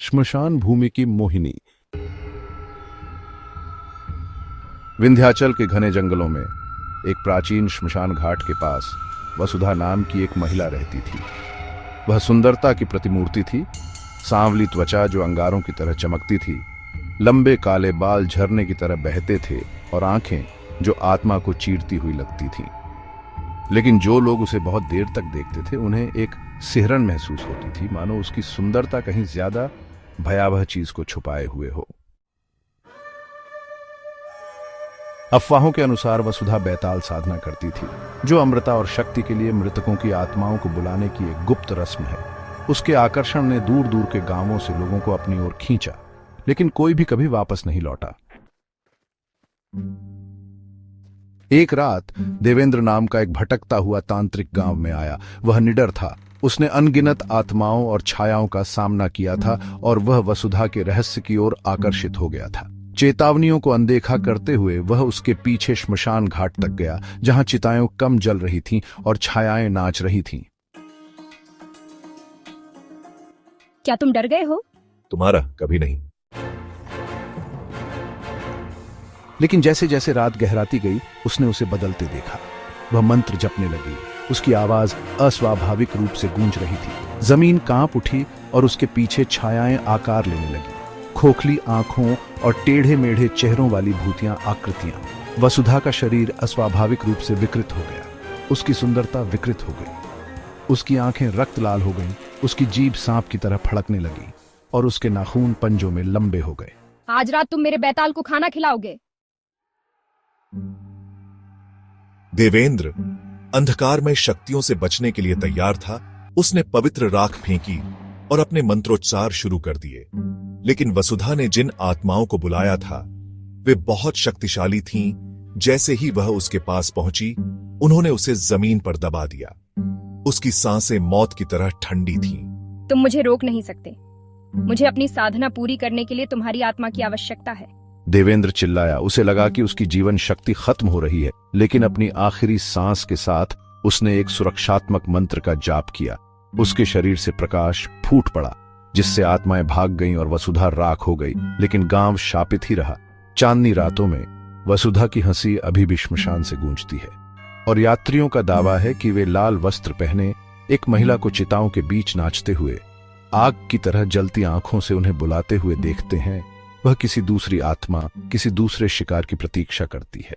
श्मशान भूमि की मोहिनी। विंध्याचल के घने जंगलों में एक प्राचीन श्मशान घाट के पास वसुधा नाम की एक महिला रहती थी। वह सुंदरता की प्रतिमूर्ति थी। सांवली त्वचा जो अंगारों की तरह चमकती थी, लंबे काले बाल झरने की तरह बहते थे और आंखें जो आत्मा को चीरती हुई लगती थीं। लेकिन जो लोग उसे बहुत देर तक देखते थे उन्हें एक सिहरन महसूस होती थी, मानो उसकी सुंदरता कहीं ज्यादा भयावह चीज को छुपाए हुए हो। अफवाहों के अनुसार वसुधा बैताल साधना करती थी, जो अमृता और शक्ति के लिए मृतकों की आत्माओं को बुलाने की एक गुप्त रस्म है। उसके आकर्षण ने दूर दूर के गांवों से लोगों को अपनी ओर खींचा, लेकिन कोई भी कभी वापस नहीं लौटा। एक रात देवेंद्र नाम का एक भटकता हुआ तांत्रिक गांव में आया। वह निडर था। उसने अनगिनत आत्माओं और छायाओं का सामना किया था और वह वसुधा के रहस्य की ओर आकर्षित हो गया था। चेतावनियों को अनदेखा करते हुए वह उसके पीछे श्मशान घाट तक गया, जहां चिताएं कम जल रही थीं और छायाएं नाच रही थीं। क्या तुम डर गए हो? तुम्हारा कभी नहीं। लेकिन जैसे जैसे रात गहराती गई उसने उसे बदलते देखा। वह मंत्र जपने लगी। उसकी आवाज अस्वाभाविक रूप से गूंज रही थी। जमीन कांप उठी और उसके पीछे छायाएं आकार लेने लगी। खोखली आंखों और टेढ़े मेढ़े चेहरों वाली भूतियां आकृतियां। वसुधा का शरीर अस्वाभाविक रूप से विकृत हो गया। उसकी सुंदरता विकृत हो गई। उसकी आंखें रक्त लाल हो गईं। उसकी जीभ सांप की तरह फड़कने लगी और उसके नाखून पंजों में लंबे हो गए। आज रात तुम मेरे बैताल को खाना खिलाओगे। देवेंद्र अंधकार में शक्तियों से बचने के लिए तैयार था। उसने पवित्र राख फेंकी और अपने मंत्रोच्चार शुरू कर दिए। लेकिन वसुधा ने जिन आत्माओं को बुलाया था वे बहुत शक्तिशाली थीं। जैसे ही वह उसके पास पहुंची, उन्होंने उसे जमीन पर दबा दिया। उसकी सांसें मौत की तरह ठंडी थीं। तुम मुझे रोक नहीं सकते। मुझे अपनी साधना पूरी करने के लिए तुम्हारी आत्मा की आवश्यकता है। देवेंद्र चिल्लाया। उसे लगा कि उसकी जीवन शक्ति खत्म हो रही है, लेकिन अपनी आखिरी सांस के साथ उसने एक सुरक्षात्मक मंत्र का जाप किया। उसके शरीर से प्रकाश फूट पड़ा, जिससे आत्माएं भाग गईं और वसुधा राख हो गई। लेकिन गांव शापित ही रहा। चांदनी रातों में वसुधा की हंसी अभी भी श्मशान से गूंजती है और यात्रियों का दावा है कि वे लाल वस्त्र पहने एक महिला को चिताओं के बीच नाचते हुए, आग की तरह जलती आंखों से उन्हें बुलाते हुए देखते हैं। वह किसी दूसरी आत्मा, किसी दूसरे शिकार की प्रतीक्षा करती है।